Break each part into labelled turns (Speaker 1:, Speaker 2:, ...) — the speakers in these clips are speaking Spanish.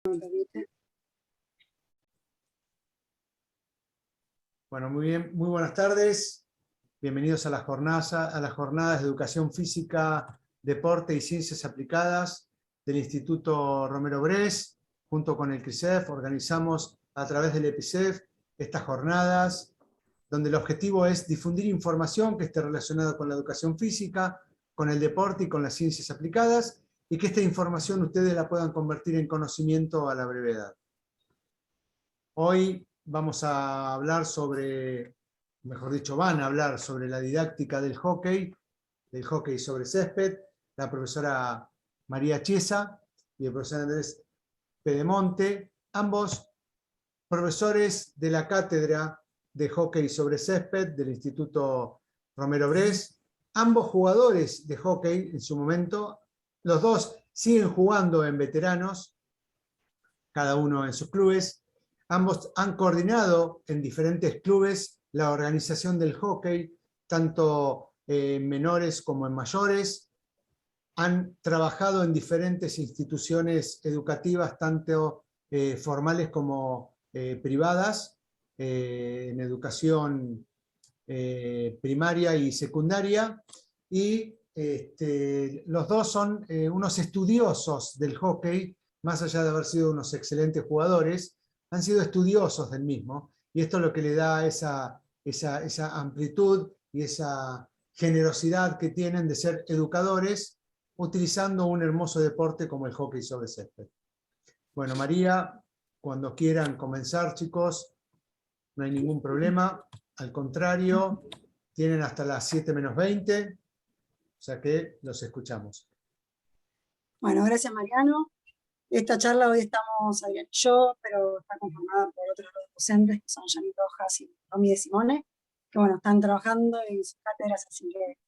Speaker 1: Bueno, muy bien, muy buenas tardes. Bienvenidos a las jornadas de Educación Física, Deporte y Ciencias Aplicadas del Instituto Romero Bres. Junto con el CRISEF organizamos a través del EPICEF estas jornadas, donde el objetivo es difundir información que esté relacionada con la educación física, con el deporte y con las ciencias aplicadas, y que esta información ustedes la puedan convertir en conocimiento a la brevedad. Hoy vamos a hablar sobre, mejor dicho, van a hablar sobre la didáctica del hockey sobre césped, la profesora María Chiesa y el profesor Andrés Pedemonte, ambos profesores de la cátedra de hockey sobre césped del Instituto Romero Bres, ambos jugadores de hockey en su momento, los dos siguen jugando en veteranos, cada uno en sus clubes. Ambos han coordinado en diferentes clubes la organización del hockey, tanto en menores como en mayores. Han trabajado en diferentes instituciones educativas, tanto formales como privadas, en educación primaria y secundaria. Y los dos son unos estudiosos del hockey, más allá de haber sido unos excelentes jugadores, han sido estudiosos del mismo, y esto es lo que le da esa amplitud y esa generosidad que tienen de ser educadores, utilizando un hermoso deporte como el hockey sobre césped. Bueno, María, cuando quieran comenzar, chicos, no hay ningún problema, al contrario, tienen hasta las 7 menos 20, o sea que los escuchamos.
Speaker 2: Bueno, gracias Mariano. Esta charla hoy estamos Adrián y yo, pero está conformada por otros dos docentes, que son Yanni Rojas y Romy de Simone, que bueno, están trabajando en sus cátedras, así que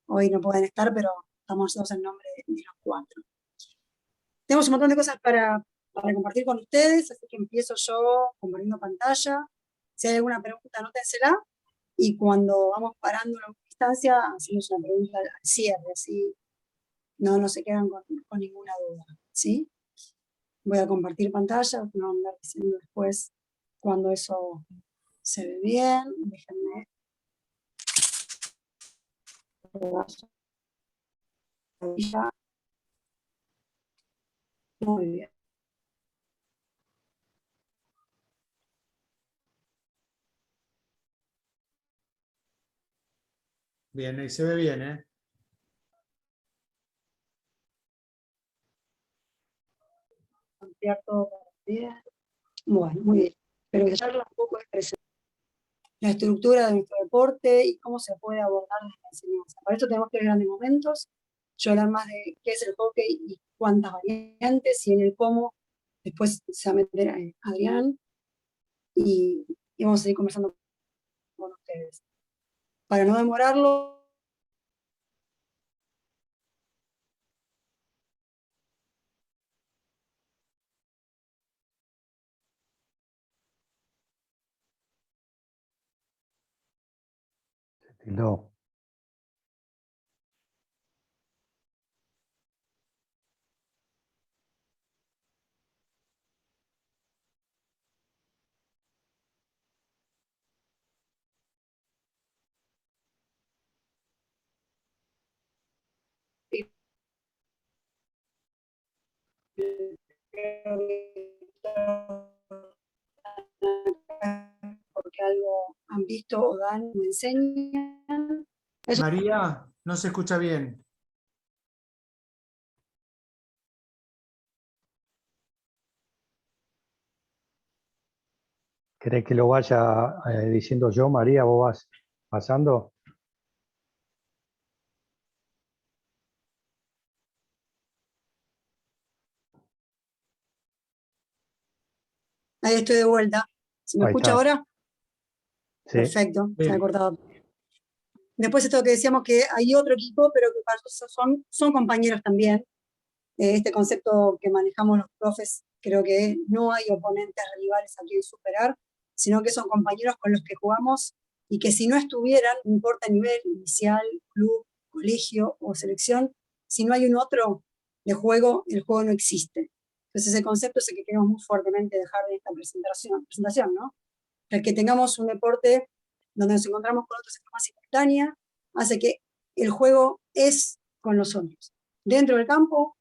Speaker 2: hoy no pueden estar, pero estamos todos en nombre de los cuatro. Tenemos un montón de cosas para compartir con ustedes, así que empiezo yo compartiendo pantalla. Si hay alguna pregunta, anótensela, y cuando vamos parando en alguna instancia, hacemos una pregunta al cierre, así no se quedan con ninguna duda, ¿sí? Voy a compartir pantalla, me van a andar diciendo después cuando eso se ve bien. Déjenme. Muy bien.
Speaker 1: Bien, ahí se ve bien, ¿eh?
Speaker 2: Ampliar todo bien. Bueno, muy bien. Pero que charla un poco de la estructura de nuestro deporte y cómo se puede abordar desde la enseñanza. Para eso tenemos tres grandes momentos. Yo hablar más de qué es el hockey y cuántas variantes, y en el cómo después se va a meter a Adrián y vamos a seguir conversando con ustedes. Para no demorarlo,
Speaker 3: No.
Speaker 2: porque algo han visto o dan o enseñan. Eso.
Speaker 1: María, no se escucha bien.
Speaker 3: ¿Querés que lo vaya diciendo yo, María? ¿Vos vas pasando?
Speaker 2: Ahí estoy de vuelta. ¿Se me
Speaker 3: Ahí
Speaker 2: escucha
Speaker 3: está.
Speaker 2: ahora?
Speaker 3: Sí.
Speaker 2: Perfecto, se
Speaker 1: Bien.
Speaker 2: ha cortado. Después esto que decíamos que hay otro equipo, pero que para nosotros son compañeros también. Este concepto que manejamos los profes, creo que no hay oponentes rivales a quien superar, sino que son compañeros con los que jugamos y que si no estuvieran, no importa nivel, inicial, club, colegio o selección, si no hay un otro de juego, el juego no existe. Entonces ese concepto es el que queremos muy fuertemente dejar de esta presentación, ¿no? El que tengamos un deporte donde nos encontramos con otros en forma simultánea, hace que el juego es con los otros. Dentro del campo,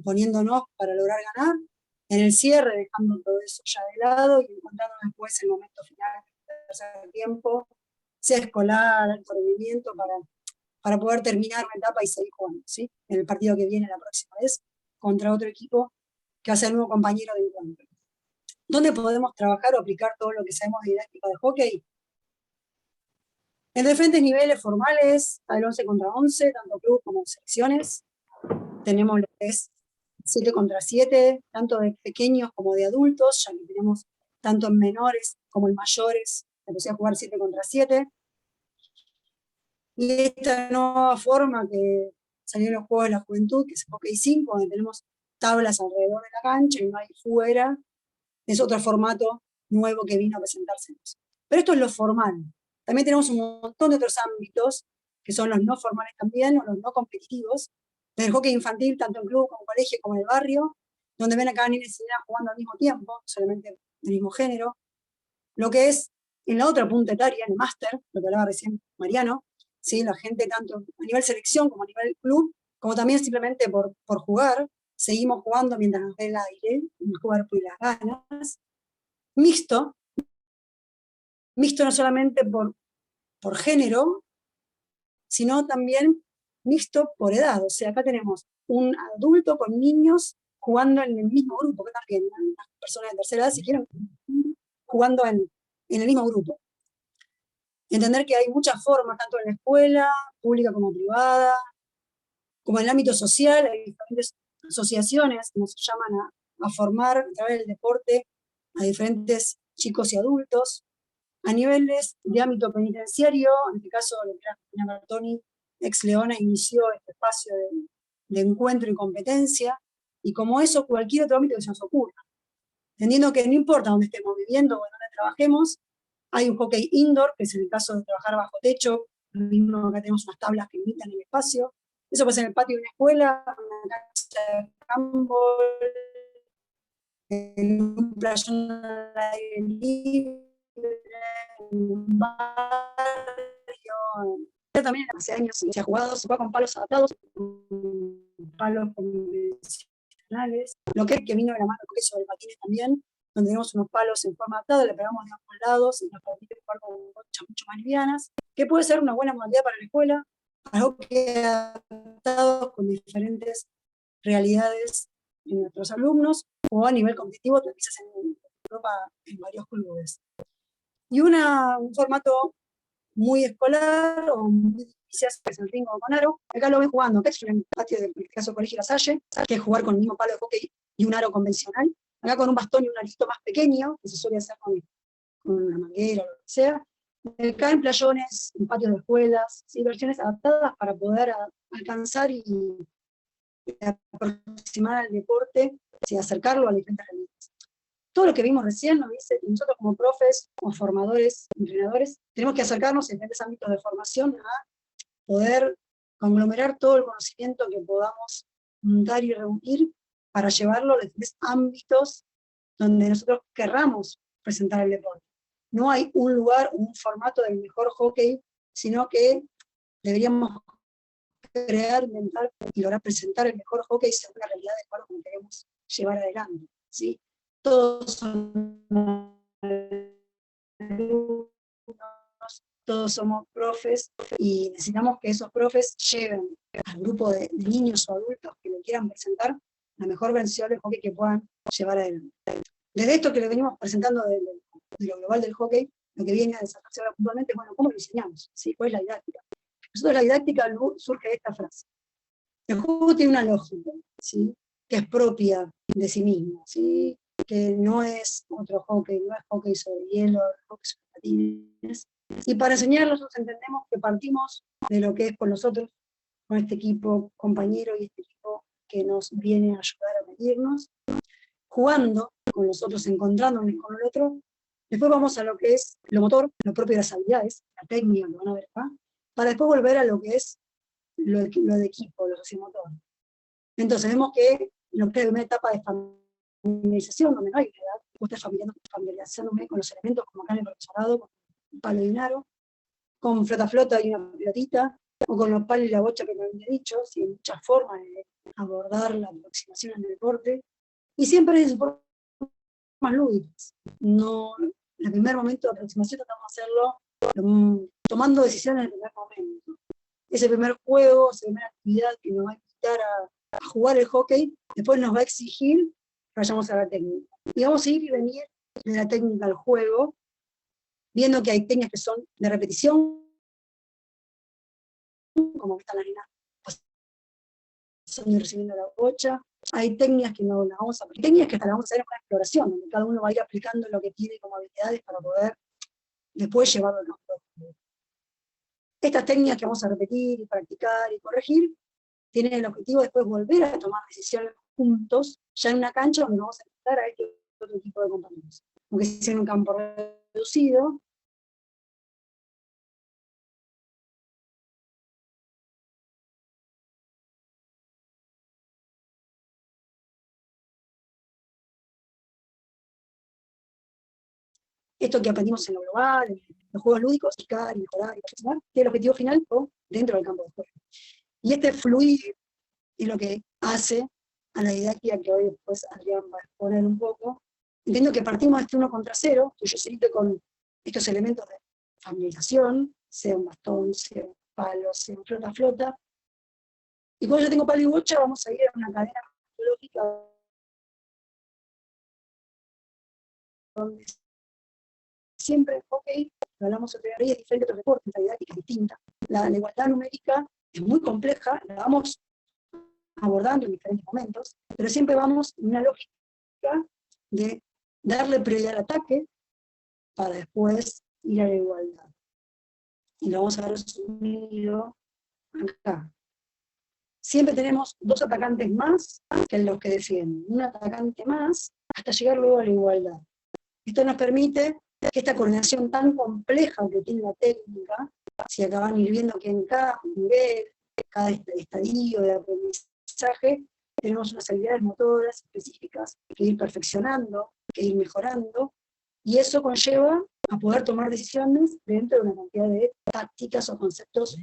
Speaker 2: poniéndonos para lograr ganar, en el cierre, dejando todo eso ya de lado y encontrando después el momento final del tercer tiempo, sea escolar, alto rendimiento, para poder terminar una etapa y seguir jugando, ¿sí? En el partido que viene la próxima vez, contra otro equipo que va a ser el nuevo compañero de encuentro. ¿Dónde podemos trabajar o aplicar todo lo que sabemos de didáctica de hockey? En diferentes niveles formales, al 11 contra 11, tanto club como selecciones. Tenemos lo que es 7 contra 7, tanto de pequeños como de adultos, ya que tenemos tanto en menores como en mayores, se empezó a jugar 7 contra 7. Y esta nueva forma que salió en los Juegos de la Juventud, que es el Hockey 5, donde tenemos tablas alrededor de la cancha y no hay fuera, es otro formato nuevo que vino a presentarse. Pero esto es lo formal. También tenemos un montón de otros ámbitos, que son los no formales también, o los no competitivos, del hockey infantil, tanto en club como en colegio, como en el barrio, donde ven a cada niña y señora jugando al mismo tiempo, solamente del mismo género. Lo que es en la otra punta etaria, en el máster, lo que hablaba recién Mariano, ¿sí? La gente tanto a nivel selección como a nivel club, como también simplemente por jugar, seguimos jugando mientras nos dé el aire, el cuerpo y las ganas. Mixto no solamente por género, sino también mixto por edad. O sea, acá tenemos un adulto con niños jugando en el mismo grupo, que también las personas de tercera edad, si quieren, jugando en el mismo grupo. Entender que hay muchas formas, tanto en la escuela, pública como privada, como en el ámbito social, hay diferentes asociaciones que nos llaman a formar a través del deporte a diferentes chicos y adultos. A niveles de ámbito penitenciario, en este caso, la Cristina Bertoni, ex Leona, inició este espacio de encuentro y competencia, y como eso, cualquier otro ámbito que se nos ocurra. Entendiendo que no importa dónde estemos viviendo o en dónde trabajemos, hay un hockey indoor, que es en el caso de trabajar bajo techo, lo mismo acá tenemos unas tablas que limitan el espacio. Eso puede ser en el patio de una escuela, una cancha de handball, en un playón al aire libre, en un barrio. También hace años se ha jugado, se juega con palos adaptados, palos convencionales. Lo que vino de la mano que sobre patines también, donde tenemos unos palos en forma adaptada, le pegamos de ambos lados y nos permite jugar con conchas mucho más livianas, que puede ser una buena modalidad para la escuela, algo que adaptado con diferentes realidades en nuestros alumnos, o a nivel competitivo, quizás en Europa en varios clubes. Y un formato muy escolar o muy difícil, que es el Ringo con aro. Acá lo ven jugando, que es en el patio del caso Colegio La Salle, que es jugar con el mismo palo de hockey y un aro convencional. Acá con un bastón y un arito más pequeño, que se suele hacer con una manguera o lo que sea. Acá en playones, en patios de escuelas, ¿sí? Versiones adaptadas para poder alcanzar y aproximar al deporte, ¿sí? Acercarlo a diferentes realidades. Todo lo que vimos recién nos dice que nosotros como profes, como formadores, entrenadores, tenemos que acercarnos en diferentes ámbitos de formación a poder conglomerar todo el conocimiento que podamos juntar y reunir para llevarlo a los diferentes ámbitos donde nosotros querramos presentar el deporte. No hay un lugar, un formato del mejor hockey, sino que deberíamos crear, inventar y lograr presentar el mejor hockey según la realidad de acuerdo como queremos llevar adelante, ¿sí? Todos son alumnos, todos somos profes y necesitamos que esos profes lleven al grupo de niños o adultos que lo quieran presentar la mejor versión del hockey que puedan llevar adelante. Desde esto que le venimos presentando de lo global del hockey, lo que viene a desarrollarse ahora puntualmente es, bueno, ¿cómo lo diseñamos? ¿Sí? ¿Cuál es la didáctica? Nosotros la didáctica surge de esta frase. El juego tiene una lógica, ¿sí? Que es propia de sí mismo, ¿sí? Que no es otro hockey, no es hockey sobre hielo, hockey sobre patines. Y para enseñarlos nosotros entendemos que partimos de lo que es con nosotros, con este equipo compañero y este equipo que nos viene a ayudar a medirnos, jugando con nosotros, encontrándonos con el otro. Después vamos a lo que es lo motor, lo propio de las habilidades, la técnica, lo van a ver acá, para después volver a lo que es lo de equipo, lo sociomotor. Entonces vemos que lo que es una etapa de familiarización, donde no hay edad, vos estás familiarizándome con los elementos, como acá en el profesorado, con un palo y un aro, con flota y una pelotita, o con los palos y la bocha que me había dicho, ¿sí? Hay muchas formas de abordar la aproximación en el deporte, y siempre es formas lúdicas. No, en el primer momento de aproximación tratamos de hacerlo tomando decisiones en el primer momento. Ese primer juego, esa primera actividad que nos va a invitar a jugar el hockey, después nos va a exigir que vayamos a la técnica. Y vamos a ir y venir de la técnica al juego, viendo que hay técnicas que son de repetición, como que están las nenas pasando y recibiendo la bocha. Hay técnicas que no las vamos a aplicar, técnicas que hasta las vamos a hacer en una exploración, donde cada uno va a ir aplicando lo que tiene como habilidades para poder después llevarlo al campo. Estas técnicas que vamos a repetir y practicar y corregir tienen el objetivo de después volver a tomar decisiones juntos, ya en una cancha donde vamos a enfrentar a este otro tipo de compañeros. Aunque sea en un campo reducido, esto que aprendimos en lo global, en los juegos lúdicos, practicar y mejorar y perfeccionar, tiene el objetivo final dentro del campo de juego. Y este fluir es lo que hace a la didáctica que hoy después Adrián va a exponer un poco. Entiendo que partimos de este 1 contra 0, que yo seguí con estos elementos de familiarización, sea un bastón, sea un palo, sea un flota, y cuando yo tengo palo y bocha, vamos a ir a una cadena lógica donde siempre el hockey, lo hablamos otra vez, es diferente de otros deportes, la didáctica es distinta. La igualdad numérica es muy compleja, la vamos abordando en diferentes momentos, pero siempre vamos en una lógica de darle prioridad al ataque para después ir a la igualdad. Y lo vamos a ver resumido acá. Siempre tenemos 2 atacantes más que los que defienden, un atacante más hasta llegar luego a la igualdad. Esto nos permite que esta coordinación tan compleja que tiene la técnica, si acá van a ir viendo que en cada nivel, cada estadio de aprendizaje, tenemos unas habilidades motoras específicas que ir perfeccionando, que ir mejorando, y eso conlleva a poder tomar decisiones dentro de una cantidad de tácticas o conceptos.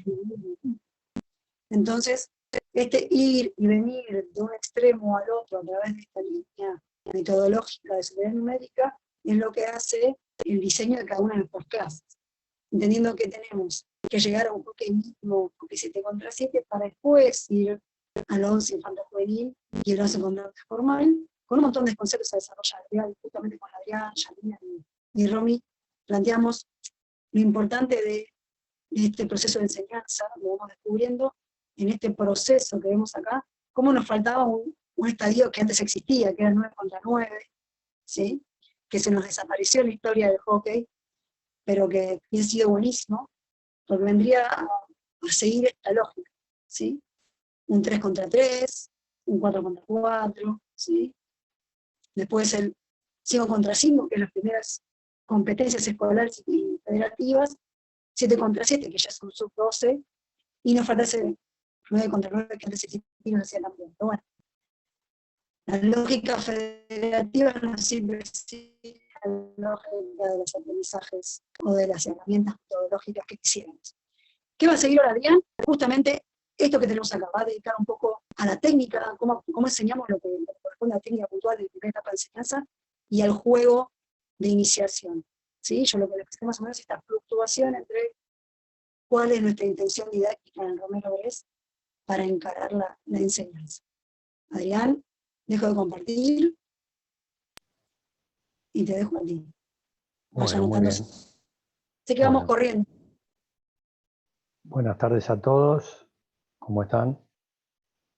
Speaker 2: Entonces, este ir y venir de un extremo al otro a través de esta línea metodológica de superioridad numérica es lo que hace el diseño de cada una de nuestras clases, entendiendo que tenemos que llegar a un hockey mismo, hockey 7 contra 7, para después ir al 11 infantil juvenil y el 11 contra formal, con un montón de conceptos a desarrollar. Justamente con Adrián, Yanina y Romy planteamos lo importante de este proceso de enseñanza, lo vamos descubriendo en este proceso que vemos acá, cómo nos faltaba un estadio que antes existía, que era 9 contra 9, ¿sí? Que se nos desapareció en la historia del hockey, pero que ha sido buenísimo, porque vendría a seguir esta lógica, ¿sí? Un 3 contra 3, un 4 contra 4, ¿sí? Después el 5 contra 5, que es las primeras competencias escolares y federativas, 7 contra 7, que ya es un sub-12, y nos falta ese 9 contra 9, que antes existía y nos hacía también. Pero bueno, la lógica federativa no siempre existe la lógica de los aprendizajes o de las herramientas metodológicas que quisiéramos. ¿Qué va a seguir ahora, Adrián? Justamente esto que tenemos acá, va a dedicar un poco a la técnica, cómo enseñamos lo que corresponde a la técnica puntual de la primera etapa de enseñanza, y al juego de iniciación. ¿Sí? Yo lo que les presté más o menos es esta fluctuación entre cuál es nuestra intención didáctica en el Romero Bres para encarar la enseñanza. Adrián, dejo de compartir y te dejo a ti.
Speaker 3: Bueno, muy bien.
Speaker 2: Sé que vamos corriendo.
Speaker 3: Buenas tardes a todos. ¿Cómo están?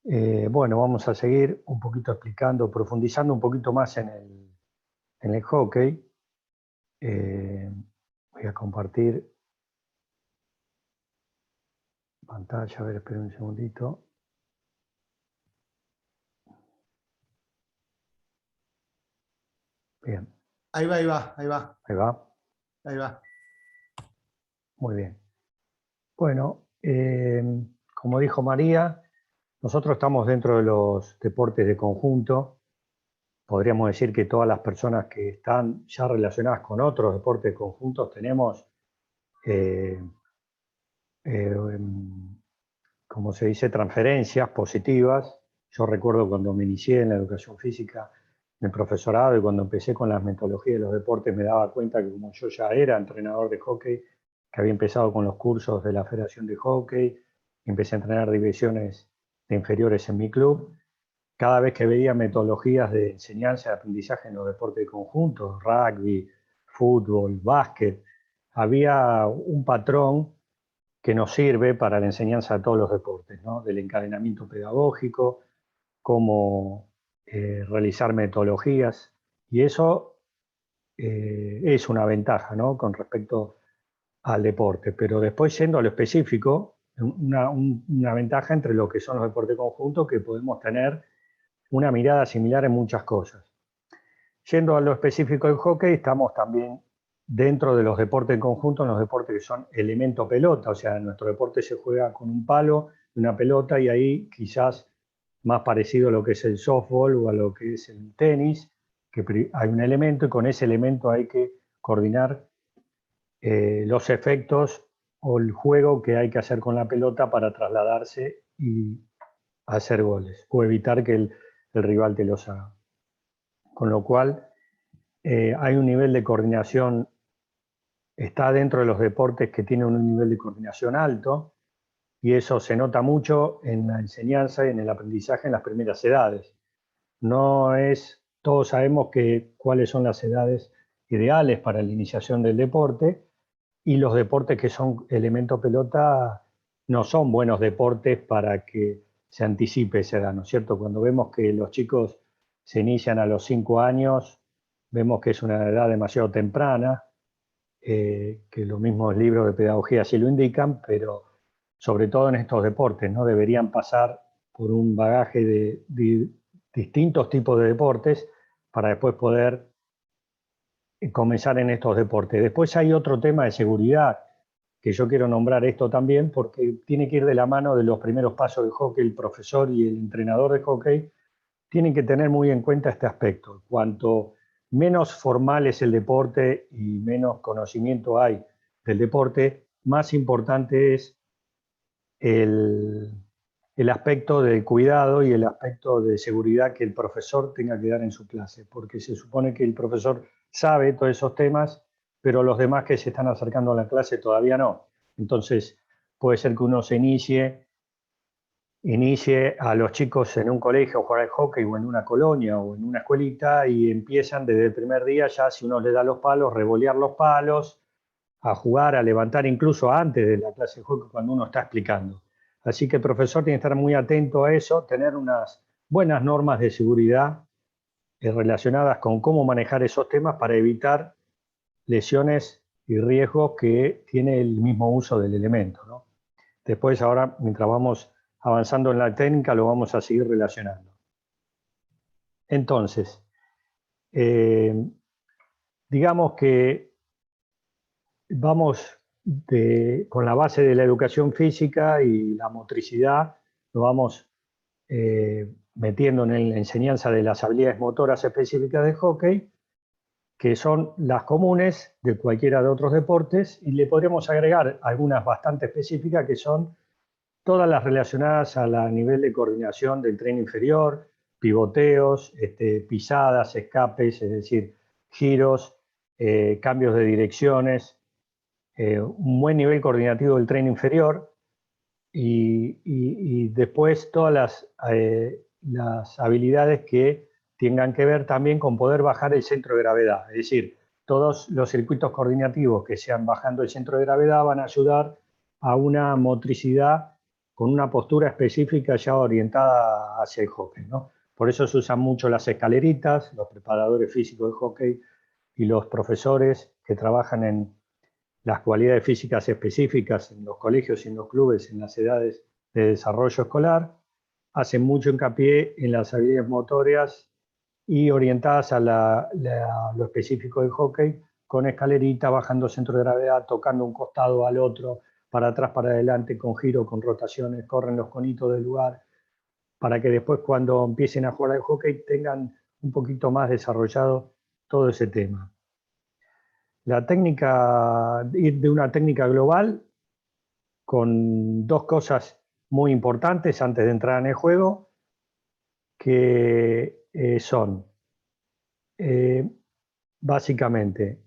Speaker 3: Bueno, vamos a seguir un poquito explicando, profundizando un poquito más en el hockey. Voy a compartir pantalla, a ver, esperen un segundito. Bien.
Speaker 1: Ahí va, ahí va, ahí va.
Speaker 3: Ahí va.
Speaker 1: Ahí va.
Speaker 3: Muy bien. Bueno, como dijo María, nosotros estamos dentro de los deportes de conjunto, podríamos decir que todas las personas que están ya relacionadas con otros deportes conjuntos tenemos, como se dice, transferencias positivas. Yo recuerdo cuando me inicié en la educación física, en el profesorado, y cuando empecé con las metodologías de los deportes, me daba cuenta que como yo ya era entrenador de hockey, que había empezado con los cursos de la Federación de Hockey, empecé a entrenar divisiones de inferiores en mi club. Cada vez que veía metodologías de enseñanza y aprendizaje en los deportes conjuntos, rugby, fútbol, básquet, había un patrón que nos sirve para la enseñanza de todos los deportes, ¿no? Del encadenamiento pedagógico, cómo realizar metodologías, y eso es una ventaja, ¿no? Con respecto al deporte. Pero después, yendo a lo específico, una ventaja entre lo que son los deportes conjuntos, que podemos tener una mirada similar en muchas cosas. Yendo a lo específico del hockey, estamos también dentro de los deportes en conjunto, en los deportes que son elemento pelota, o sea, en nuestro deporte se juega con un palo y una pelota, y ahí quizás más parecido a lo que es el softball o a lo que es el tenis, que hay un elemento y con ese elemento hay que coordinar los efectos o el juego que hay que hacer con la pelota para trasladarse y hacer goles o evitar que el rival te los haga. Con lo cual hay un nivel de coordinación, está dentro de los deportes que tienen un nivel de coordinación alto, y eso se nota mucho en la enseñanza y en el aprendizaje en las primeras edades. No es, todos sabemos cuáles son las edades ideales para la iniciación del deporte, y los deportes que son elemento pelota no son buenos deportes para que se anticipe esa edad, ¿no es cierto? Cuando vemos que los chicos se inician a los 5 años, vemos que es una edad demasiado temprana, que los mismos libros de pedagogía sí lo indican, pero sobre todo en estos deportes, ¿no? Deberían pasar por un bagaje de distintos tipos de deportes para después poder comenzar en estos deportes. Después hay otro tema de seguridad, que yo quiero nombrar esto también, porque tiene que ir de la mano de los primeros pasos del hockey. El profesor y el entrenador de hockey tienen que tener muy en cuenta este aspecto. Cuanto menos formal es el deporte y menos conocimiento hay del deporte, más importante es el aspecto de cuidado y el aspecto de seguridad que el profesor tenga que dar en su clase, porque se supone que el profesor sabe todos esos temas, pero los demás que se están acercando a la clase todavía no. Entonces, puede ser que uno se inicie a los chicos en un colegio a jugar al hockey, o en una colonia o en una escuelita, y empiezan desde el primer día, ya si uno les da los palos, revolear los palos, a jugar, a levantar, incluso antes de la clase de hockey cuando uno está explicando. Así que el profesor tiene que estar muy atento a eso, tener unas buenas normas de seguridad relacionadas con cómo manejar esos temas para evitar lesiones y riesgos que tiene el mismo uso del elemento, ¿no? Después, ahora, mientras vamos avanzando en la técnica, lo vamos a seguir relacionando. Entonces, digamos que vamos con la base de la educación física y la motricidad, lo vamos metiendo en la enseñanza de las habilidades motoras específicas de hockey, que son las comunes de cualquiera de otros deportes, y le podríamos agregar algunas bastante específicas, que son todas las relacionadas a nivel de coordinación del tren inferior, pivoteos, pisadas, escapes, es decir, giros, cambios de direcciones, un buen nivel coordinativo del tren inferior, y después todas las habilidades que tengan que ver también con poder bajar el centro de gravedad. Es decir, todos los circuitos coordinativos que sean bajando el centro de gravedad van a ayudar a una motricidad con una postura específica ya orientada hacia el hockey, ¿no? Por eso se usan mucho las escaleritas, los preparadores físicos de hockey y los profesores que trabajan en las cualidades físicas específicas en los colegios y en los clubes en las edades de desarrollo escolar, hacen mucho hincapié en las habilidades motorias y orientadas a lo específico del hockey, con escalerita, bajando centro de gravedad, tocando un costado al otro, para atrás, para adelante, con giro, con rotaciones, corren los conitos del lugar, para que después, cuando empiecen a jugar al hockey, tengan un poquito más desarrollado todo ese tema. La técnica, ir de una técnica global con dos cosas muy importantes antes de entrar en el juego, que son básicamente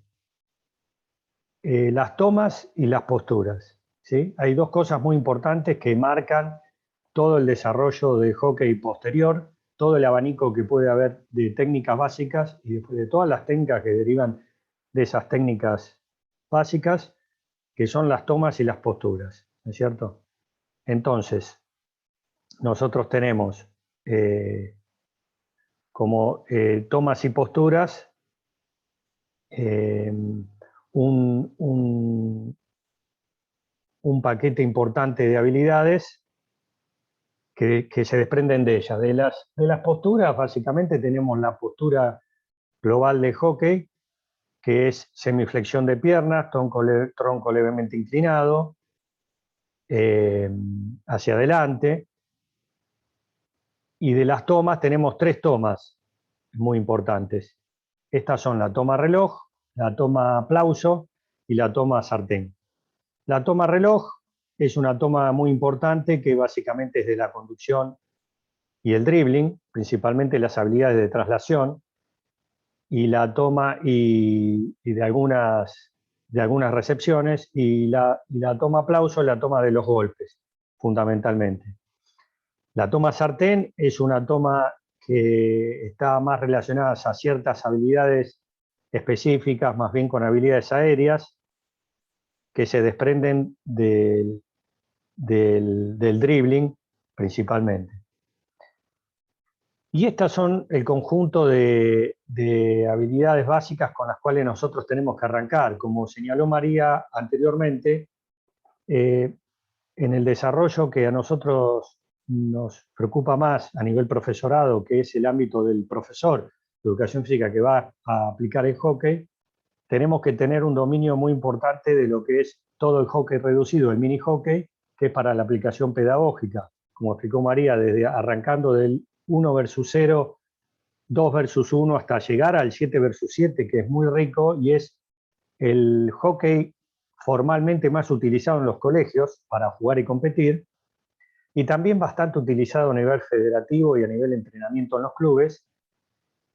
Speaker 3: las tomas y las posturas, ¿sí? Hay dos cosas muy importantes que marcan todo el desarrollo del hockey posterior, todo el abanico que puede haber de técnicas básicas y después de todas las técnicas que derivan de esas técnicas básicas, que son las tomas y las posturas, ¿no es cierto? Entonces, nosotros tenemos como tomas y posturas un paquete importante de habilidades que se desprenden de ellas. De las posturas, básicamente tenemos la postura global de hockey, que es semiflexión de piernas, tronco levemente inclinado, hacia adelante. Y de las tomas tenemos tres tomas muy importantes. Estas son la toma reloj, la toma aplauso y la toma sartén. La toma reloj es una toma muy importante que básicamente es de la conducción y el dribbling, principalmente las habilidades de traslación, y la toma y de algunas recepciones, y la toma aplauso es la toma de los golpes, fundamentalmente. La toma sartén es una toma que está más relacionada a ciertas habilidades específicas, más bien con habilidades aéreas, que se desprenden del dribbling principalmente. Y estas son el conjunto de habilidades básicas con las cuales nosotros tenemos que arrancar. Como señaló María anteriormente, en el desarrollo que a nosotros nos preocupa más a nivel profesorado, que es el ámbito del profesor de educación física que va a aplicar el hockey, tenemos que tener un dominio muy importante de lo que es todo el hockey reducido, el mini hockey, que es para la aplicación pedagógica, como explicó María, desde arrancando del 1 versus 0, 2 versus 1, hasta llegar al 7 versus 7, que es muy rico y es el hockey formalmente más utilizado en los colegios para jugar y competir, y también bastante utilizado a nivel federativo y a nivel de entrenamiento en los clubes,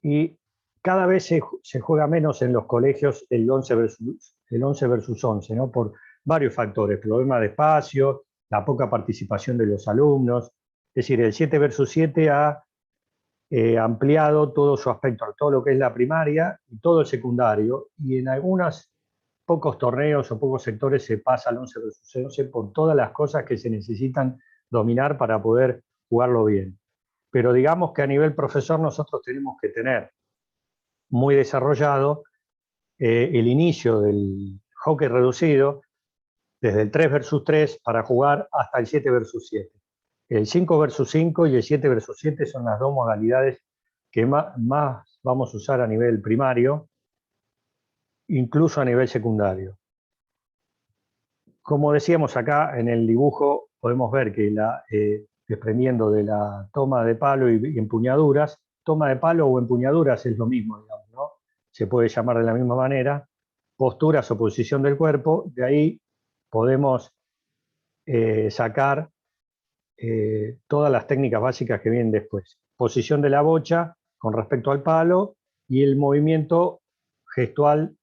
Speaker 3: y cada vez se juega menos en los colegios el 11 versus 11, ¿no? Por varios factores, problemas de espacio, la poca participación de los alumnos. Es decir, el 7 versus 7 ha ampliado todo su aspecto, todo lo que es la primaria y todo el secundario, y en algunos pocos torneos o pocos sectores se pasa al 11 versus 11 por todas las cosas que se necesitan dominar para poder jugarlo bien. Pero digamos que a nivel profesor nosotros tenemos que tener muy desarrollado el inicio del hockey reducido, desde el 3 versus 3 para jugar hasta el 7 versus 7. El 5 versus 5 y el 7 versus 7 son las dos modalidades que más vamos a usar a nivel primario, incluso a nivel secundario. Como decíamos acá en el dibujo, podemos ver que desprendiendo de la toma de palo y empuñaduras, toma de palo o empuñaduras es lo mismo, digamos, ¿no? Se puede llamar de la misma manera, posturas o posición del cuerpo, de ahí podemos sacar todas las técnicas básicas que vienen después. Posición de la bocha con respecto al palo y el movimiento gestual,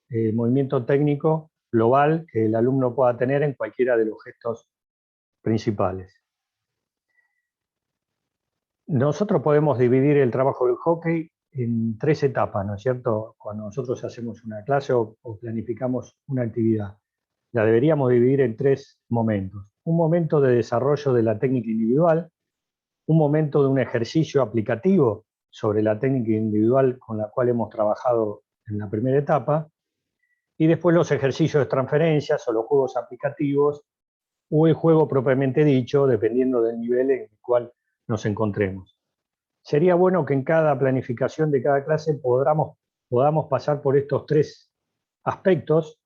Speaker 3: el movimiento técnico global que el alumno pueda tener en cualquiera de los gestos principales. Nosotros podemos dividir el trabajo del hockey en tres etapas, ¿no es cierto? Cuando nosotros hacemos una clase o planificamos una actividad, la deberíamos dividir en tres momentos. Un momento de desarrollo de la técnica individual, un momento de un ejercicio aplicativo sobre la técnica individual con la cual hemos trabajado en la primera etapa, y después los ejercicios de transferencias o los juegos aplicativos o el juego propiamente dicho, dependiendo del nivel en el cual nos encontremos. Sería bueno que en cada planificación de cada clase podamos pasar por estos tres aspectos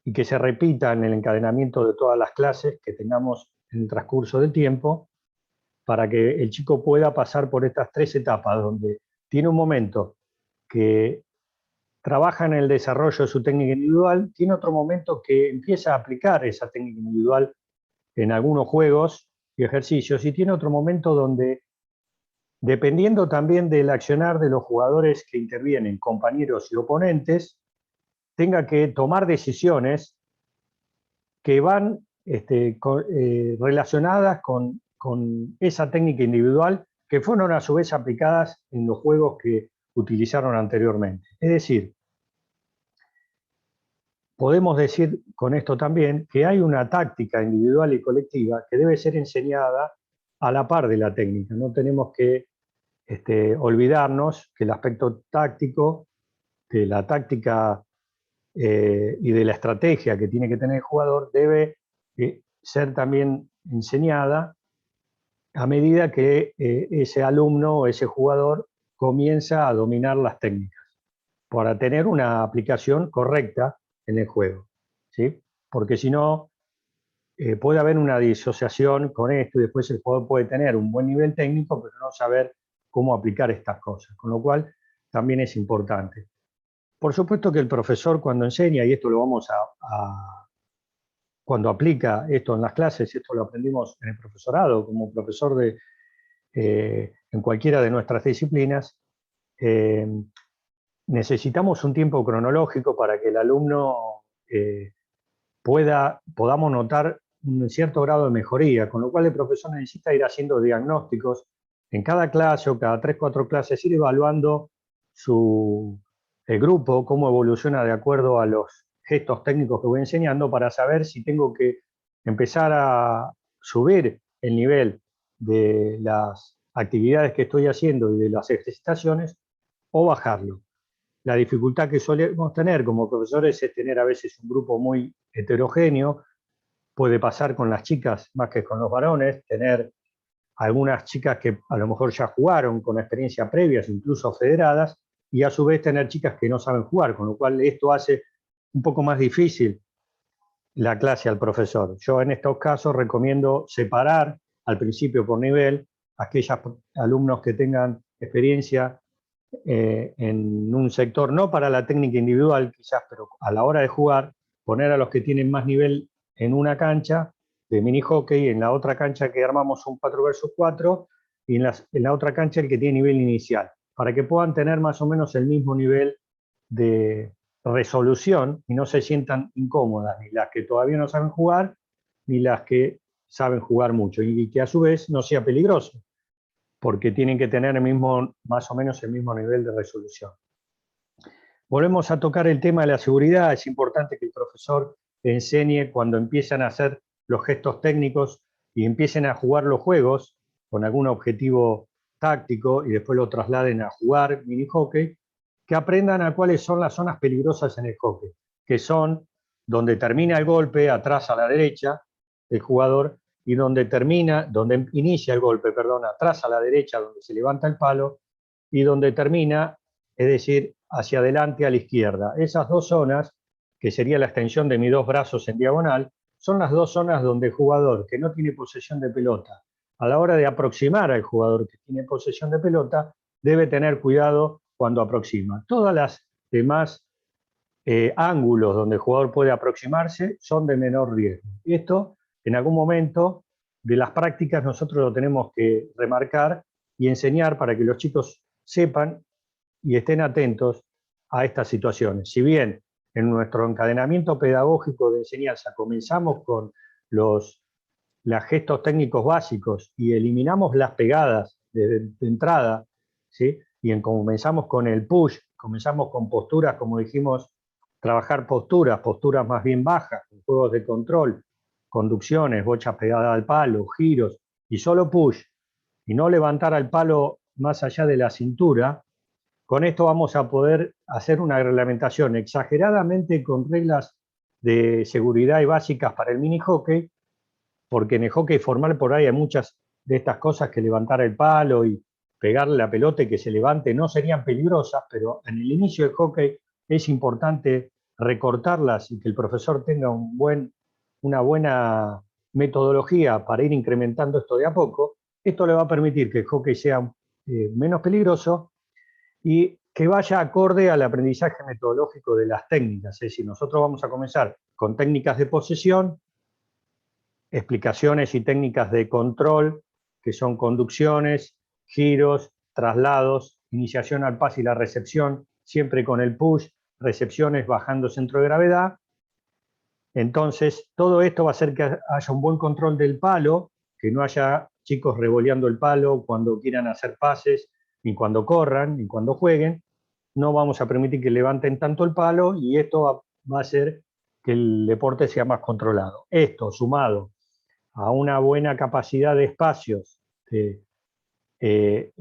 Speaker 3: y que se repita en el encadenamiento de todas las clases que tengamos en el transcurso del tiempo, para que el chico pueda pasar por estas tres etapas, donde tiene un momento que trabaja en el desarrollo de su técnica individual, tiene otro momento que empieza a aplicar esa técnica individual en algunos juegos y ejercicios, y tiene otro momento donde, dependiendo también del accionar de los jugadores que intervienen, compañeros y oponentes, tenga que tomar decisiones que van relacionadas con esa técnica individual que fueron a su vez aplicadas en los juegos que utilizaron anteriormente. Es decir, podemos decir con esto también que hay una táctica individual y colectiva que debe ser enseñada a la par de la técnica. No tenemos que olvidarnos que el aspecto táctico, de la táctica y de la estrategia que tiene que tener el jugador debe ser también enseñada a medida que ese alumno o ese jugador comienza a dominar las técnicas, para tener una aplicación correcta en el juego, ¿sí? Porque si no, puede haber una disociación con esto y después el jugador puede tener un buen nivel técnico, pero no saber cómo aplicar estas cosas, con lo cual también es importante. Por supuesto que el profesor cuando enseña, y esto lo vamos cuando aplica esto en las clases, esto lo aprendimos en el profesorado, como profesor en cualquiera de nuestras disciplinas, necesitamos un tiempo cronológico para que el alumno podamos notar un cierto grado de mejoría, con lo cual el profesor necesita ir haciendo diagnósticos en cada clase o cada 3 o 4 clases, ir evaluando el grupo, cómo evoluciona de acuerdo a los gestos técnicos que voy enseñando, para saber si tengo que empezar a subir el nivel de las actividades que estoy haciendo y de las ejercitaciones o bajarlo. La dificultad que solemos tener como profesores es tener a veces un grupo muy heterogéneo. Puede pasar con las chicas más que con los varones, tener algunas chicas que a lo mejor ya jugaron con experiencia previas, incluso federadas, y a su vez tener chicas que no saben jugar, con lo cual esto hace un poco más difícil la clase al profesor. Yo en estos casos recomiendo separar al principio por nivel a aquellos alumnos que tengan experiencia en un sector, no para la técnica individual quizás, pero a la hora de jugar, poner a los que tienen más nivel en una cancha de mini hockey, en la otra cancha que armamos un 4 versus 4, y en la otra cancha el que tiene nivel inicial, para que puedan tener más o menos el mismo nivel de resolución y no se sientan incómodas, ni las que todavía no saben jugar, ni las que saben jugar mucho, y que a su vez no sea peligroso, porque tienen que tener más o menos el mismo nivel de resolución. Volvemos a tocar el tema de la seguridad. Es importante que el profesor enseñe cuando empiezan a hacer los gestos técnicos y empiecen a jugar los juegos con algún objetivo táctico y después lo trasladen a jugar mini hockey, que aprendan a cuáles son las zonas peligrosas en el hockey, que son donde termina el golpe, atrás a la derecha, el jugador, y donde inicia el golpe, perdón, atrás a la derecha, donde se levanta el palo, y donde termina, es decir, hacia adelante a la izquierda. Esas dos zonas, que sería la extensión de mis dos brazos en diagonal, son las dos zonas donde el jugador que no tiene posesión de pelota, a la hora de aproximar al jugador que tiene posesión de pelota, debe tener cuidado cuando aproxima. Todas las demás ángulos donde el jugador puede aproximarse son de menor riesgo. Y esto, en algún momento de las prácticas, nosotros lo tenemos que remarcar y enseñar para que los chicos sepan y estén atentos a estas situaciones. Si bien en nuestro encadenamiento pedagógico de enseñanza comenzamos con los gestos técnicos básicos y eliminamos las pegadas de entrada, ¿sí? Y comenzamos con el push, comenzamos con posturas, como dijimos, trabajar posturas más bien bajas, juegos de control, conducciones, bochas pegadas al palo, giros, y solo push, y no levantar al palo más allá de la cintura. Con esto vamos a poder hacer una reglamentación exageradamente con reglas de seguridad y básicas para el mini hockey, porque en el hockey formal por ahí hay muchas de estas cosas que levantar el palo y pegarle la pelota y que se levante no serían peligrosas, pero en el inicio del hockey es importante recortarlas y que el profesor tenga una buena metodología para ir incrementando esto de a poco. Esto le va a permitir que el hockey sea menos peligroso y que vaya acorde al aprendizaje metodológico de las técnicas. Es decir, nosotros vamos a comenzar con técnicas de posesión, explicaciones y técnicas de control, que son conducciones, giros, traslados, iniciación al pase y la recepción, siempre con el push, recepciones bajando centro de gravedad. Entonces, todo esto va a hacer que haya un buen control del palo, que no haya chicos revoleando el palo cuando quieran hacer pases, ni cuando corran, ni cuando jueguen. No vamos a permitir que levanten tanto el palo y esto va a hacer que el deporte sea más controlado. Esto, sumado a una buena capacidad de espacios, de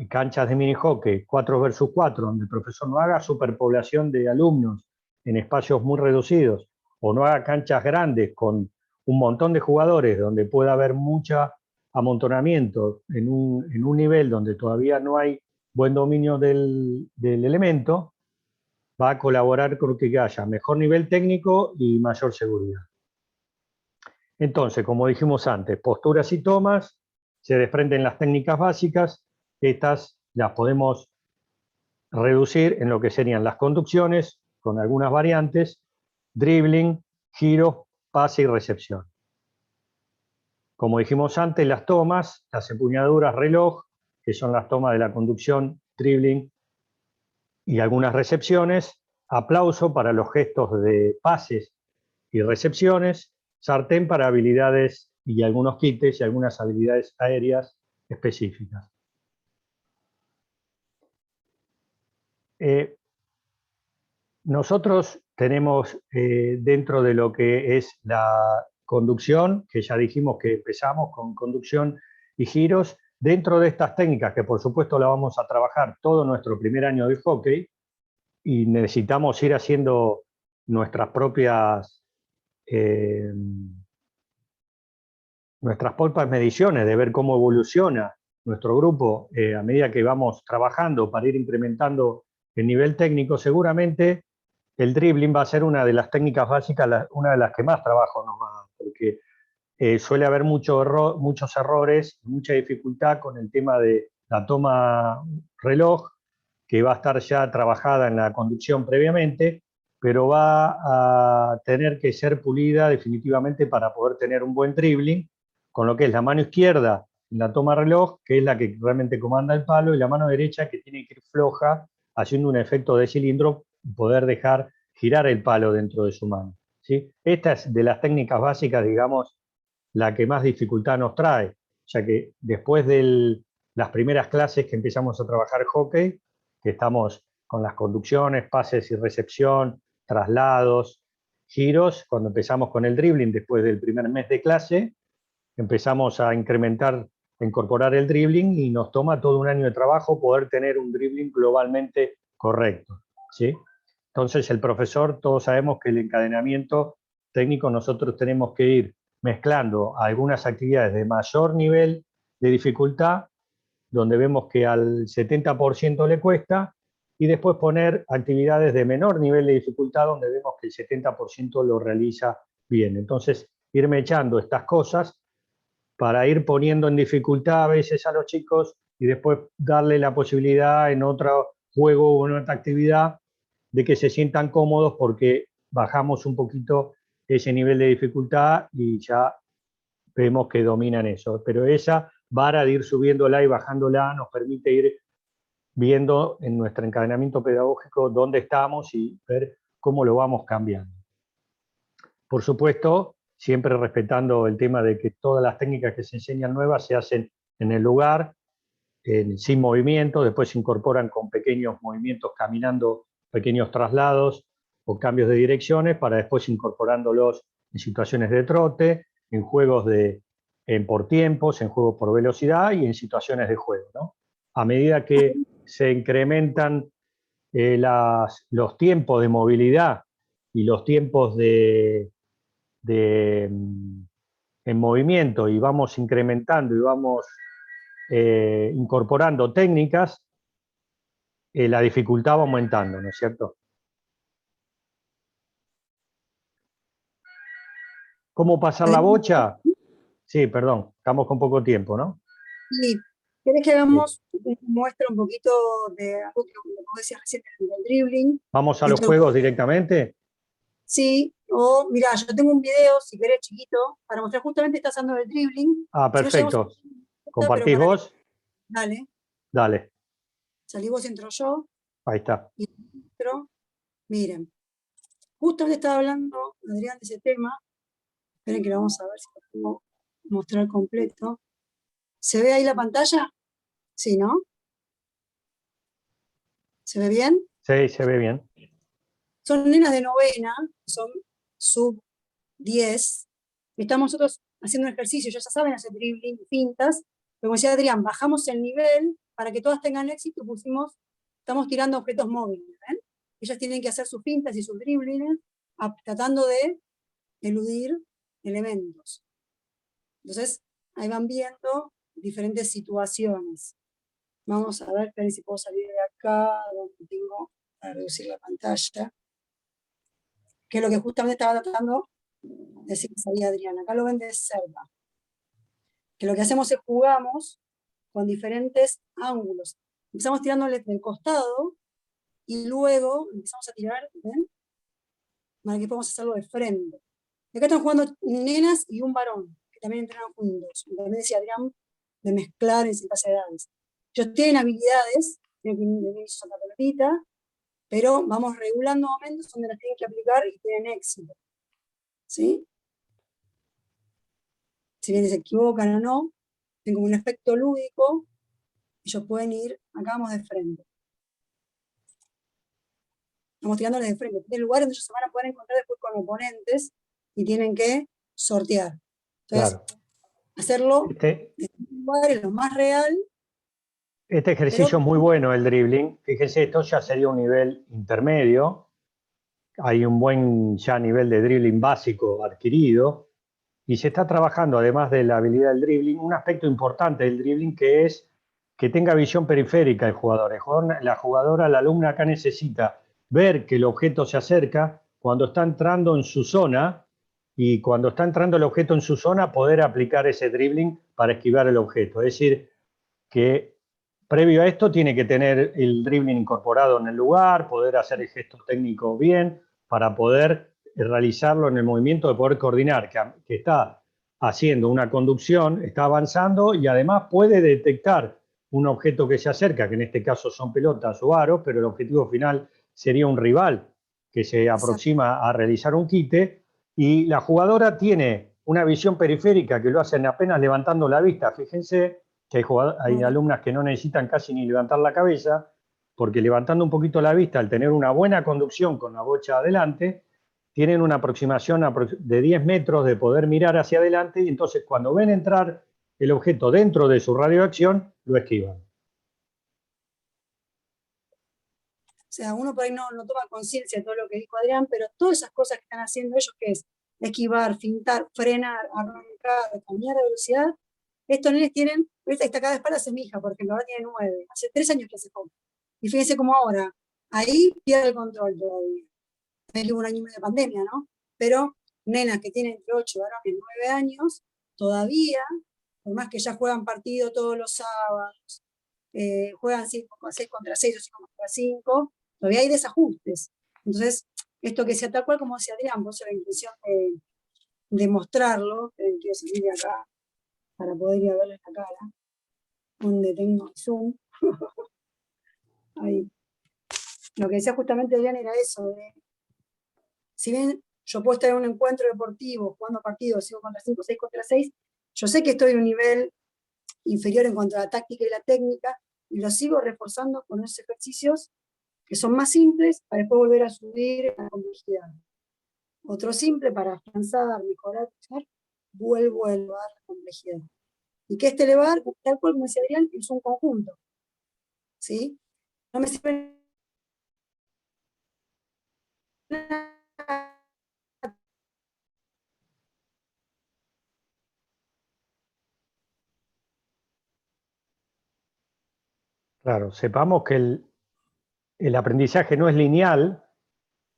Speaker 3: canchas de mini hockey 4 versus 4, donde el profesor no haga superpoblación de alumnos en espacios muy reducidos, o no haga canchas grandes con un montón de jugadores, donde pueda haber mucho amontonamiento en un nivel donde todavía no hay buen dominio del elemento, va a colaborar con que haya mejor nivel técnico y mayor seguridad. Entonces, como dijimos antes, posturas y tomas, se desprenden las técnicas básicas, estas las podemos reducir en lo que serían las conducciones, con algunas variantes, dribbling, giros, pase y recepción. Como dijimos antes, las tomas, las empuñaduras, reloj, que son las tomas de la conducción, dribbling y algunas recepciones, aplauso para los gestos de pases y recepciones, sartén para habilidades y algunos quites y algunas habilidades aéreas específicas. Nosotros tenemos dentro de lo que es la conducción, que ya dijimos que empezamos con conducción y giros, dentro de estas técnicas, que por supuesto la vamos a trabajar todo nuestro primer año de hockey, y necesitamos ir haciendo nuestras propias mediciones, de ver cómo evoluciona nuestro grupo a medida que vamos trabajando para ir incrementando el nivel técnico. Seguramente el dribbling va a ser una de las técnicas básicas, una de las que más trabajo nos va a dar, porque suele haber muchos errores, mucha dificultad con el tema de la toma reloj, que va a estar ya trabajada en la conducción previamente, pero va a tener que ser pulida definitivamente para poder tener un buen dribbling, con lo que es la mano izquierda en la toma reloj, que es la que realmente comanda el palo, y la mano derecha que tiene que ir floja, haciendo un efecto de cilindro y poder dejar girar el palo dentro de su mano, ¿sí? Esta es de las técnicas básicas, digamos, la que más dificultad nos trae, ya que después de las primeras clases que empezamos a trabajar hockey, que estamos con las conducciones, pases y recepción, traslados, giros, cuando empezamos con el dribbling después del primer mes de clase, empezamos a incrementar, a incorporar el dribbling y nos toma todo un año de trabajo poder tener un dribbling globalmente correcto, ¿sí? Entonces el profesor, todos sabemos que el encadenamiento técnico nosotros tenemos que ir mezclando algunas actividades de mayor nivel de dificultad, donde vemos que al 70% le cuesta, y después poner actividades de menor nivel de dificultad, donde vemos que el 70% lo realiza bien. Entonces, irme echando estas cosas para ir poniendo en dificultad a veces a los chicos y después darle la posibilidad en otro juego o en otra actividad de que se sientan cómodos porque bajamos un poquito ese nivel de dificultad y ya vemos que dominan eso. Pero esa vara de ir subiéndola y bajándola nos permite ir viendo en nuestro encadenamiento pedagógico dónde estamos y ver cómo lo vamos cambiando. Por supuesto, siempre respetando el tema de que todas las técnicas que se enseñan nuevas se hacen en el lugar, sin movimiento, después se incorporan con pequeños movimientos, caminando pequeños traslados o cambios de direcciones, para después incorporándolos en situaciones de trote, en juegos por tiempos, en juegos por velocidad y en situaciones de juego, ¿no? A medida que se incrementan los tiempos de movilidad y los tiempos en movimiento, y vamos incrementando y vamos incorporando técnicas, la dificultad va aumentando, ¿no es cierto? ¿Cómo pasar la bocha? Sí, perdón, estamos con poco tiempo, ¿no?
Speaker 2: Sí, ¿Querés que hagamos una muestra un poquito de algo que vos decías recién del dribbling?
Speaker 3: ¿Vamos a los juegos directamente?
Speaker 2: Sí, o mira, yo tengo un video, si querés, chiquito, para mostrar justamente estás haciendo el dribbling.
Speaker 3: Ah,
Speaker 2: Si no llegamos
Speaker 3: perfecto.
Speaker 2: a...
Speaker 3: ¿Compartís vos?
Speaker 2: Dale,
Speaker 3: Dale,
Speaker 2: salí vos, entro yo,
Speaker 3: ahí está.
Speaker 2: y entro. Miren, justamente estaba hablando, Adrián, de ese tema. Esperen que lo vamos a ver si lo puedo mostrar completo. ¿Se ve ahí la pantalla? Sí, ¿no? ¿Se ve bien?
Speaker 3: Sí, se ve bien.
Speaker 2: Son nenas de novena, son sub 10. Estamos nosotros haciendo un ejercicio, ya saben hacer dribbling, fintas, pero como decía Adrián, bajamos el nivel para que todas tengan éxito, estamos tirando objetos móviles, ¿ven? Ellas tienen que hacer sus fintas y sus dribblings tratando de eludir elementos. Entonces, ahí van viendo diferentes situaciones. Vamos a ver, esperen si puedo salir de acá, donde tengo para reducir la pantalla, que es lo que justamente estaba tratando de decir que sabía Adriana. Acá lo ven de cerca. Que lo que hacemos es jugamos con diferentes ángulos. Empezamos tirándole del costado y luego empezamos a tirar, ¿ven? Para que podamos hacerlo de frente. Y acá están jugando nenas y un varón, que también entrenan juntos. También decía Adrián, de mezclar en ciertas edades. Ellos tienen habilidades, tienen que la pelotita, pero vamos regulando momentos donde las tienen que aplicar y tienen éxito. ¿Sí? Si bien se equivocan o no, tienen como un efecto lúdico, ellos pueden ir, acá vamos de frente. Estamos tirándoles de frente. Tienen lugares donde ellos se van a poder encontrar después con oponentes y tienen que sortear. Entonces,
Speaker 3: Claro.
Speaker 2: hacerlo en lugares lo más real.
Speaker 3: Este ejercicio es muy bueno, el dribbling. Fíjense, esto ya sería un nivel intermedio. Hay un buen ya nivel de dribbling básico adquirido. Y se está trabajando, además de la habilidad del dribbling, un aspecto importante del dribbling que es que tenga visión periférica el jugador. La jugadora, la alumna acá necesita ver que el objeto se acerca cuando está entrando en su zona y cuando está entrando el objeto en su zona poder aplicar ese dribbling para esquivar el objeto. Es decir, que previo a esto tiene que tener el dribbling incorporado en el lugar, poder hacer el gesto técnico bien para poder realizarlo en el movimiento, de poder coordinar que está haciendo una conducción, está avanzando y además puede detectar un objeto que se acerca, que en este caso son pelotas o aros, pero el objetivo final sería un rival que se aproxima a realizar un quite, y la jugadora tiene una visión periférica que lo hacen apenas levantando la vista. Fíjense que hay alumnas que no necesitan casi ni levantar la cabeza, porque levantando un poquito la vista, al tener una buena conducción con la bocha adelante, tienen una aproximación de 10 metros de poder mirar hacia adelante, y entonces cuando ven entrar el objeto dentro de su radio de acción, lo esquivan.
Speaker 2: O sea, uno por ahí no toma conciencia de todo lo que dijo Adrián, pero todas esas cosas que están haciendo ellos, que es esquivar, fintar, frenar, arrancar, cambiar de velocidad, estos nenes tienen, esta cada espalda es mi hija, por ejemplo, ahora tiene 9, hace 3 años que hace poco. Y fíjense cómo ahora, ahí pierde el control todavía. Hay un año y medio de pandemia, ¿no? Pero nenas que tienen entre 8 y varones 9 años, todavía, por más que ya juegan partido todos los sábados, juegan 6 contra 6 o 5 contra 5, todavía hay desajustes. Entonces, esto que sea tal cual como decía Adrián, vos la intención de mostrarlo, quiero salir de acá para poder ir a verle la cara, donde tengo el zoom. Ahí. Lo que decía justamente Adrián era eso, de, si bien yo puedo estar en un encuentro deportivo, jugando partidos 5 contra 5, 6 contra 6, yo sé que estoy en un nivel inferior en cuanto a la táctica y la técnica, y lo sigo reforzando con esos ejercicios que son más simples para después volver a subir la complejidad. Otro simple para afianzar, mejorar, vuelvo a elevar la complejidad. Y que este elevar, tal cual como decía Adrián, es un conjunto. ¿Sí? No me sirve nada.
Speaker 3: Claro, sepamos que el aprendizaje no es lineal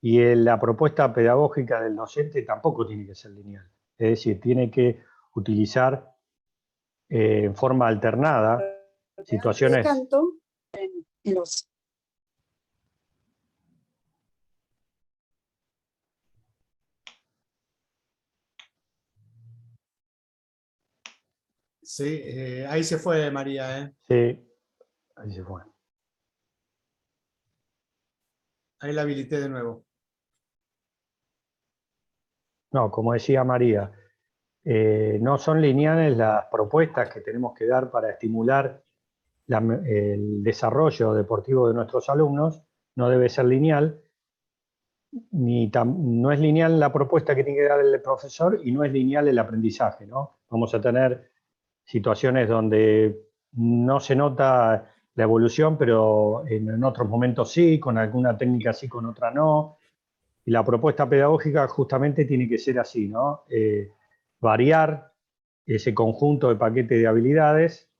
Speaker 3: y la propuesta pedagógica del docente tampoco tiene que ser lineal. Es decir, tiene que utilizar en forma alternada situaciones.
Speaker 2: De canto en los...
Speaker 1: Sí, ahí se fue María, ¿eh?
Speaker 3: Sí, ahí se fue.
Speaker 1: Ahí la habilité de nuevo.
Speaker 3: No, como decía María, no son lineales las propuestas que tenemos que dar para estimular el desarrollo deportivo de nuestros alumnos, no debe ser lineal, no es lineal la propuesta que tiene que dar el profesor y no es lineal el aprendizaje, ¿no? Vamos a tener situaciones donde no se nota la evolución, pero en otros momentos sí, con alguna técnica sí, con otra no. Y la propuesta pedagógica justamente tiene que ser así, ¿no? Variar ese conjunto de paquete de habilidades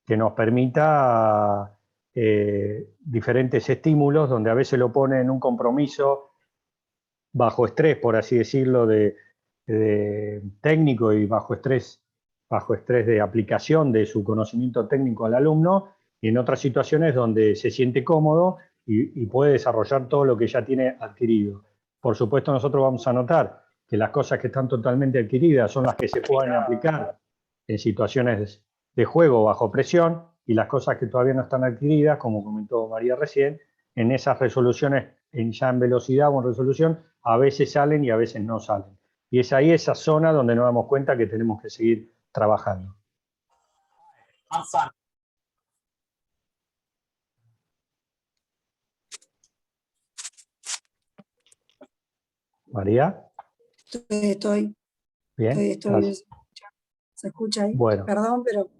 Speaker 3: que nos permita diferentes estímulos, donde a veces lo pone en un compromiso bajo estrés, por así decirlo, de técnico y bajo estrés de aplicación de su conocimiento técnico al alumno, y en otras situaciones donde se siente cómodo y puede desarrollar todo lo que ya tiene adquirido. Por supuesto, nosotros vamos a notar que las cosas que están totalmente adquiridas son las que se pueden aplicar en situaciones de juego bajo presión, y las cosas que todavía no están adquiridas, como comentó María recién, en esas resoluciones ya en velocidad o en resolución, a veces salen y a veces no salen. Y es ahí esa zona donde nos damos cuenta que tenemos que seguir trabajando. María.
Speaker 2: Estoy.
Speaker 3: Bien.
Speaker 2: ¿Se escucha ahí?
Speaker 3: Bueno.
Speaker 2: Perdón, pero...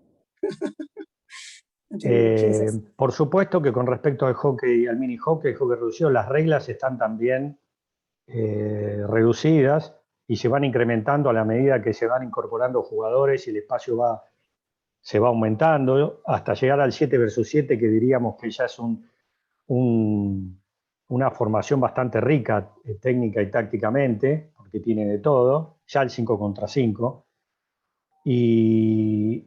Speaker 3: Por supuesto que con respecto al hockey, al mini hockey, hockey reducido, las reglas están también reducidas y se van incrementando a la medida que se van incorporando jugadores y el espacio se va aumentando hasta llegar al 7 versus 7, que diríamos que ya es una formación bastante rica técnica y tácticamente, porque tiene de todo, ya el 5 contra 5. Y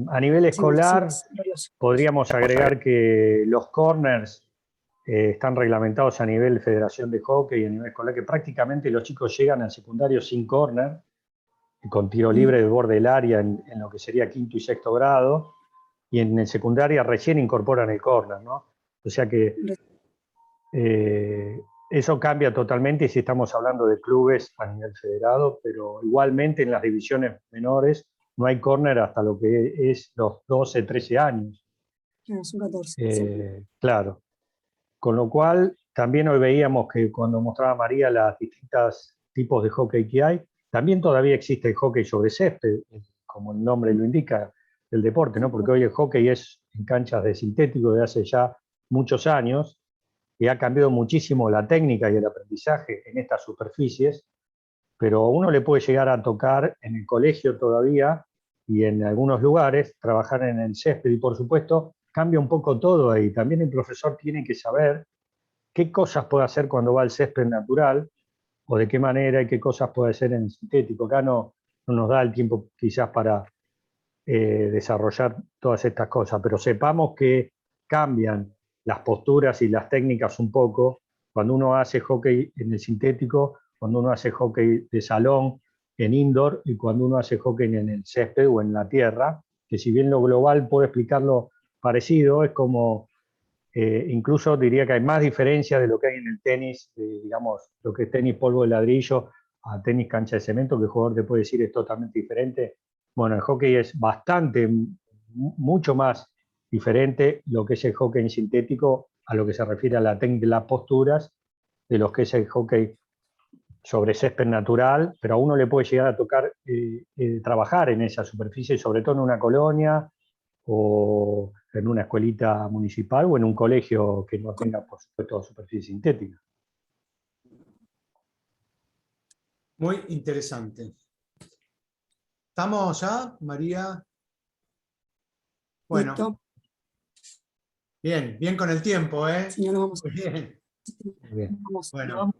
Speaker 3: a nivel escolar podríamos agregar que los corners están reglamentados a nivel Federación de Hockey y a nivel escolar, que prácticamente los chicos llegan al secundario sin corner, con tiro libre de borde del área en lo que sería quinto y sexto grado, y en el secundaria recién incorporan el corner, ¿no? O sea que eso cambia totalmente si estamos hablando de clubes a nivel federado, pero igualmente en las divisiones menores no hay córner hasta lo que es los 12, 13 años.
Speaker 2: Son 14.
Speaker 3: Claro. Con lo cual, también hoy veíamos que cuando mostraba María las distintos tipos de hockey que hay, también todavía existe el hockey sobre césped, como el nombre lo indica, el deporte, ¿no? Porque hoy el hockey es en canchas de sintético de hace ya muchos años, y ha cambiado muchísimo la técnica y el aprendizaje en estas superficies, pero uno le puede llegar a tocar en el colegio todavía y en algunos lugares trabajar en el césped, y por supuesto cambia un poco todo ahí. También el profesor tiene que saber qué cosas puede hacer cuando va al césped natural o de qué manera y qué cosas puede hacer en el sintético. Acá no nos da el tiempo quizás para desarrollar todas estas cosas, pero sepamos que cambian las posturas y las técnicas un poco cuando uno hace hockey en el sintético, cuando uno hace hockey de salón en indoor y cuando uno hace hockey en el césped o en la tierra, que si bien lo global puede explicarlo parecido, es como incluso diría que hay más diferencia de lo que hay en el tenis, digamos, lo que es tenis polvo de ladrillo a tenis cancha de cemento, que el jugador te puede decir es totalmente diferente. Bueno, el hockey es mucho más diferente lo que es el hockey en sintético a lo que se refiere a la técnica de las posturas de lo que es el hockey sobre césped natural, pero a uno le puede llegar a tocar trabajar en esa superficie, sobre todo en una colonia o en una escuelita municipal o en un colegio que no tenga, por supuesto, superficie sintética.
Speaker 1: Muy interesante. ¿Estamos ya, María? Bueno.
Speaker 2: ¿Listo?
Speaker 1: Bien con el tiempo, ¿eh?
Speaker 2: Sí, ya nos vamos.
Speaker 1: Muy bien.
Speaker 3: Muy bien.
Speaker 1: Bueno.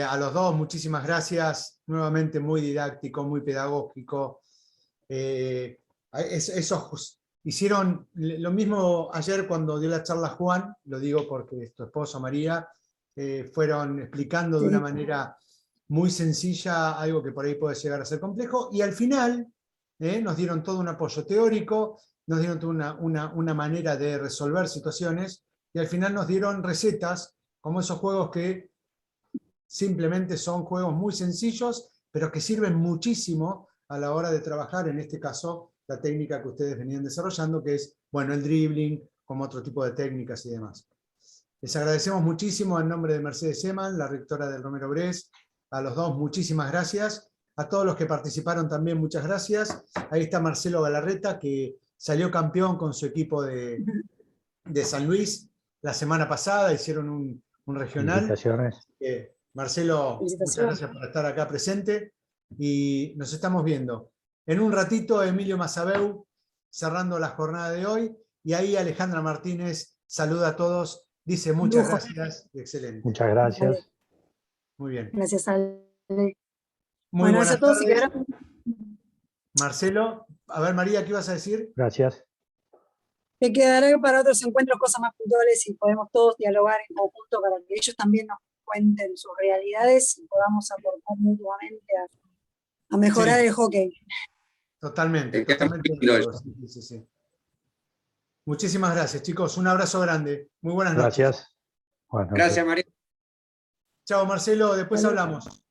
Speaker 1: A los dos, muchísimas gracias. Nuevamente muy didáctico, muy pedagógico. hicieron lo mismo ayer cuando dio la charla Juan, lo digo porque es tu esposo María, fueron explicando de una manera muy sencilla algo que por ahí puede llegar a ser complejo, y al final nos dieron todo un apoyo teórico, nos dieron toda una manera de resolver situaciones, y al final nos dieron recetas, como esos juegos que simplemente son juegos muy sencillos, pero que sirven muchísimo a la hora de trabajar, en este caso, la técnica que ustedes venían desarrollando, que es, bueno, el dribbling, como otro tipo de técnicas y demás. Les agradecemos muchísimo en nombre de Mercedes Seman, la rectora del Romero Bress, a los dos muchísimas gracias, a todos los que participaron también muchas gracias. Ahí está Marcelo Galarreta, que salió campeón con su equipo de San Luis la semana pasada, hicieron un regional.
Speaker 3: Felicitaciones.
Speaker 1: Marcelo, muchas gracias por estar acá presente y nos estamos viendo. En un ratito, Emilio Mazabeu cerrando la jornada de hoy, y ahí Alejandra Martínez saluda a todos, dice muchas gracias, excelente.
Speaker 3: Muchas gracias.
Speaker 1: Muy bien.
Speaker 2: Gracias, Ale.
Speaker 1: Muy
Speaker 2: Bueno, gracias a todos.
Speaker 1: tardes. Marcelo, a ver María, ¿qué ibas a decir?
Speaker 3: Gracias.
Speaker 2: Que quedará para otros encuentros cosas más puntuales y podemos todos dialogar en conjunto para que ellos también nos cuenten sus realidades y podamos aportar mutuamente a mejorar el hockey.
Speaker 1: Totalmente, totalmente. Sí. Muchísimas gracias, chicos. Un abrazo grande. Muy buenas noches.
Speaker 3: Gracias.
Speaker 4: Gracias, María.
Speaker 1: Chao, Marcelo. Después hablamos.